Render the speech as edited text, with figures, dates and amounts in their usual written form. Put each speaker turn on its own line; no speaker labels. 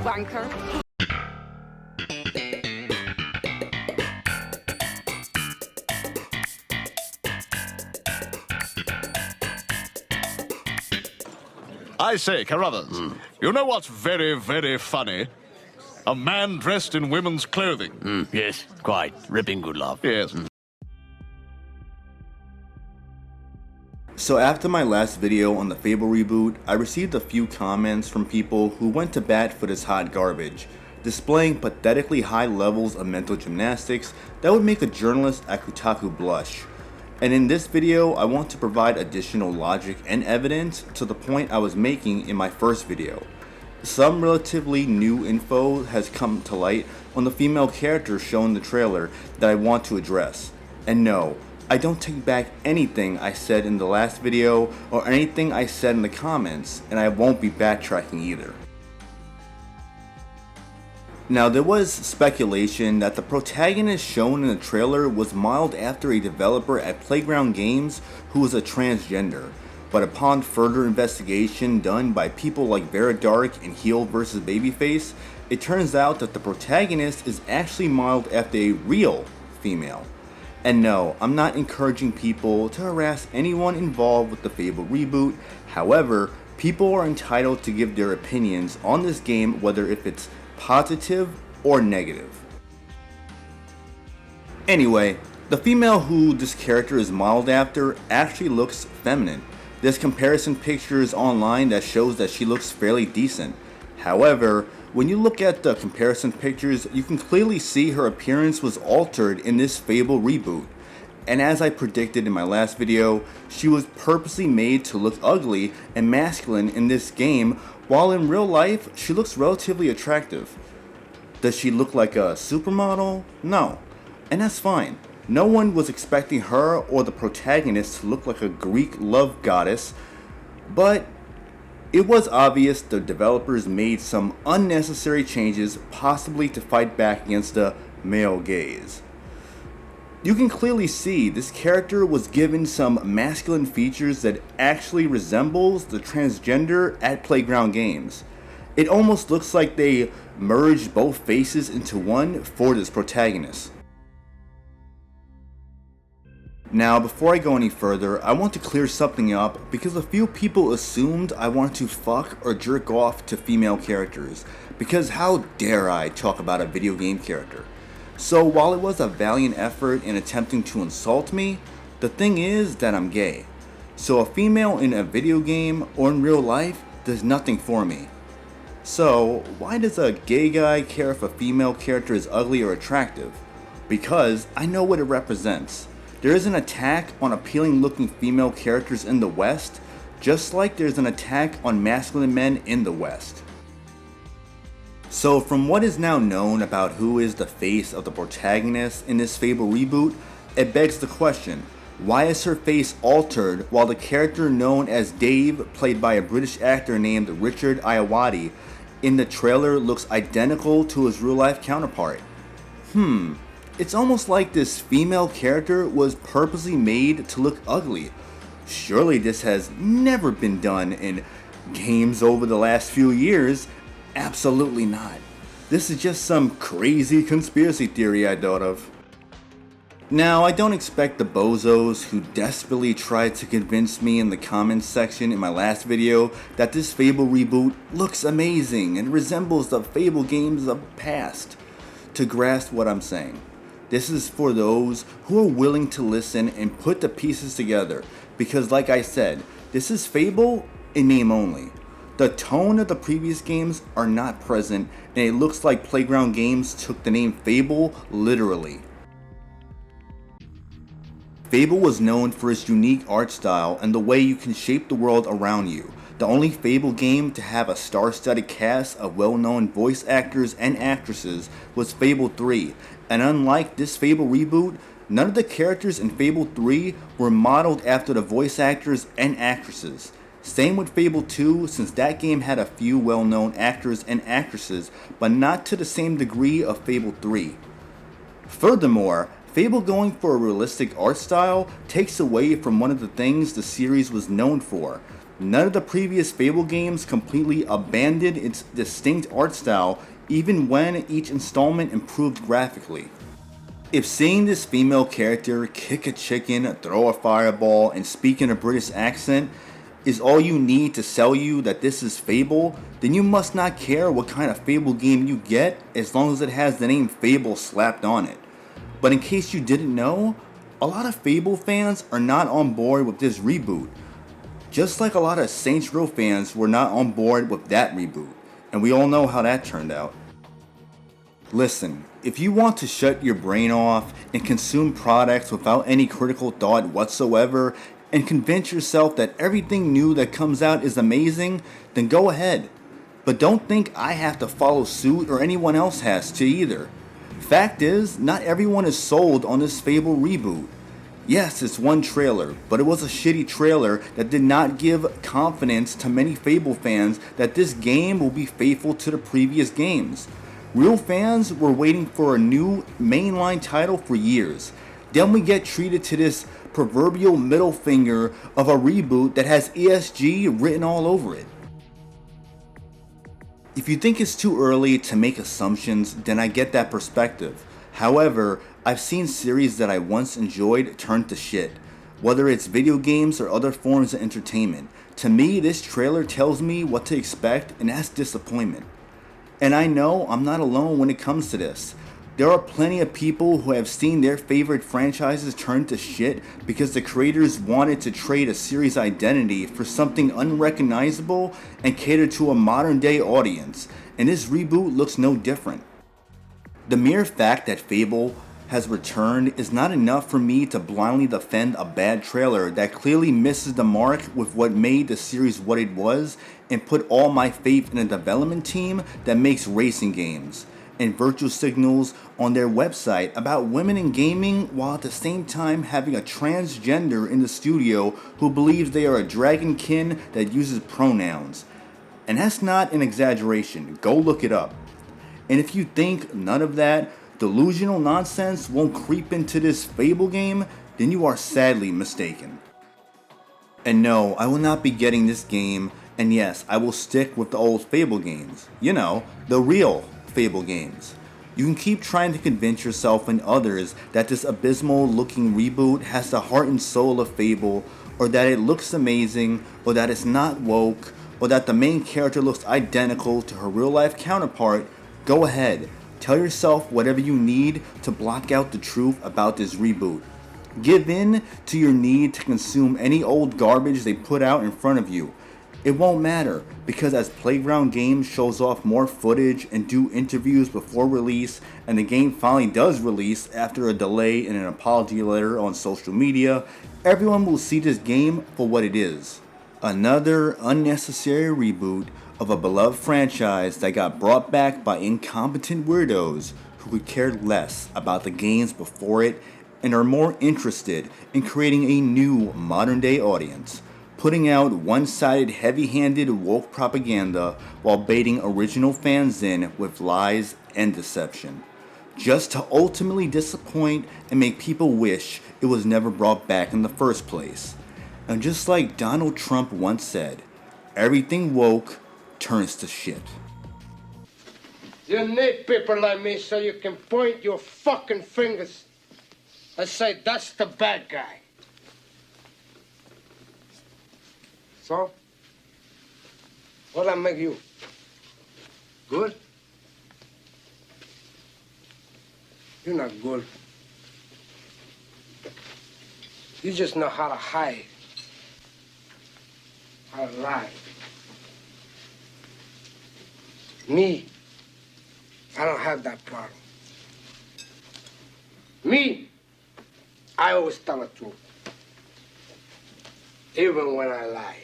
wanker.
I say, Carruthers, you know what's very, very funny? A man dressed in women's clothing.
Yes, quite. Ripping good love.
Yes.
So after my last video on the Fable reboot, I received a few comments from people who went to bat for this hot garbage, displaying pathetically high levels of mental gymnastics that would make a journalist at Kotaku blush. And in this video, I want to provide additional logic and evidence to the point I was making in my first video. Some relatively new info has come to light on the female character shown in the trailer that I want to address. And no, I don't take back anything I said in the last video or anything I said in the comments, and I won't be backtracking either. Now, there was speculation that the protagonist shown in the trailer was modeled after a developer at Playground Games who was a transgender, but upon further investigation done by people like Veridark and Heel vs Babyface, it turns out that the protagonist is actually modeled after a real female. And no, I'm not encouraging people to harass anyone involved with the Fable reboot. However, people are entitled to give their opinions on this game, whether if it's positive or negative. Anyway, the female who this character is modeled after actually looks feminine. There's comparison pictures online that shows that she looks fairly decent. However, when you look at the comparison pictures, you can clearly see her appearance was altered in this Fable reboot. And as I predicted in my last video, she was purposely made to look ugly and masculine in this game, while in real life, she looks relatively attractive. Does she look like a supermodel? No. And that's fine. No one was expecting her or the protagonist to look like a Greek love goddess, but it was obvious the developers made some unnecessary changes, possibly to fight back against the male gaze. You can clearly see this character was given some masculine features that actually resembles the transgender at Playground Games. It almost looks like they merged both faces into one for this protagonist. Now, before I go any further, I want to clear something up because a few people assumed I wanted to fuck or jerk off to female characters, because how dare I talk about a video game character? So while it was a valiant effort in attempting to insult me, the thing is that I'm gay. So a female in a video game or in real life does nothing for me. So why does a gay guy care if a female character is ugly or attractive? Because I know what it represents. There is an attack on appealing looking female characters in the West, just like there's an attack on masculine men in the West. So from what is now known about who is the face of the protagonist in this Fable reboot, it begs the question, why is her face altered while the character known as Dave, played by a British actor named Richard Iowati, in the trailer looks identical to his real life counterpart? It's almost like this female character was purposely made to look ugly. Surely this has never been done in games over the last few years. Absolutely not. This is just some crazy conspiracy theory I thought of. Now, I don't expect the bozos who desperately tried to convince me in the comments section in my last video that this Fable reboot looks amazing and resembles the Fable games of the past to grasp what I'm saying. This is for those who are willing to listen and put the pieces together, because like I said, this is Fable in name only. The tone of the previous games are not present, and it looks like Playground Games took the name Fable literally. Fable was known for its unique art style and the way you can shape the world around you. The only Fable game to have a star-studded cast of well-known voice actors and actresses was Fable 3, and unlike this Fable reboot, none of the characters in Fable 3 were modeled after the voice actors and actresses. Same with Fable 2, since that game had a few well-known actors and actresses, but not to the same degree of Fable 3. Furthermore, Fable going for a realistic art style takes away from one of the things the series was known for, None of the previous Fable games completely abandoned its distinct art style, even when each installment improved graphically. If seeing this female character kick a chicken, throw a fireball, and speak in a British accent is all you need to sell you that this is Fable, then you must not care what kind of Fable game you get as long as it has the name Fable slapped on it. But in case you didn't know, a lot of Fable fans are not on board with this reboot. Just like a lot of Saints Row fans were not on board with that reboot, and we all know how that turned out. Listen, if you want to shut your brain off and consume products without any critical thought whatsoever and convince yourself that everything new that comes out is amazing, then go ahead. But don't think I have to follow suit or anyone else has to either. Fact is, not everyone is sold on this Fable reboot. Yes, it's one trailer, but it was a shitty trailer that did not give confidence to many Fable fans that this game will be faithful to the previous games. Real fans were waiting for a new mainline title for years. Then we get treated to this proverbial middle finger of a reboot that has ESG written all over it. If you think it's too early to make assumptions, then I get that perspective. However, I've seen series that I once enjoyed turn to shit, whether it's video games or other forms of entertainment. To me, this trailer tells me what to expect, and that's disappointment. And I know I'm not alone when it comes to this. There are plenty of people who have seen their favorite franchises turn to shit because the creators wanted to trade a series identity for something unrecognizable and cater to a modern day audience, and this reboot looks no different. The mere fact that Fable has returned is not enough for me to blindly defend a bad trailer that clearly misses the mark with what made the series what it was and put all my faith in a development team that makes racing games and virtual signals on their website about women in gaming while at the same time having a transgender in the studio who believes they are a dragonkin that uses pronouns. And that's not an exaggeration, go look it up. And if you think none of that delusional nonsense won't creep into this Fable game, then you are sadly mistaken. And no, I will not be getting this game, and yes, I will stick with the old Fable games. You know, the real Fable games. You can keep trying to convince yourself and others that this abysmal looking reboot has the heart and soul of Fable, or that it looks amazing, or that it's not woke, or that the main character looks identical to her real life counterpart. Go ahead. Tell yourself whatever you need to block out the truth about this reboot. Give in to your need to consume any old garbage they put out in front of you. It won't matter, because as Playground Games shows off more footage and do interviews before release, and the game finally does release after a delay and an apology letter on social media, everyone will see this game for what it is. Another unnecessary reboot of a beloved franchise that got brought back by incompetent weirdos who could care less about the games before it and are more interested in creating a new modern day audience, putting out one-sided heavy-handed woke propaganda while baiting original fans in with lies and deception, just to ultimately disappoint and make people wish it was never brought back in the first place. And just like Donald Trump once said, everything woke turns to shit.
You need people like me so you can point your fucking fingers and say, that's the bad guy. So, what'll I make you? Good? You're not good. You just know how to hide, how to lie. Me, I don't have that problem. Me, I always tell the truth, even when I lie.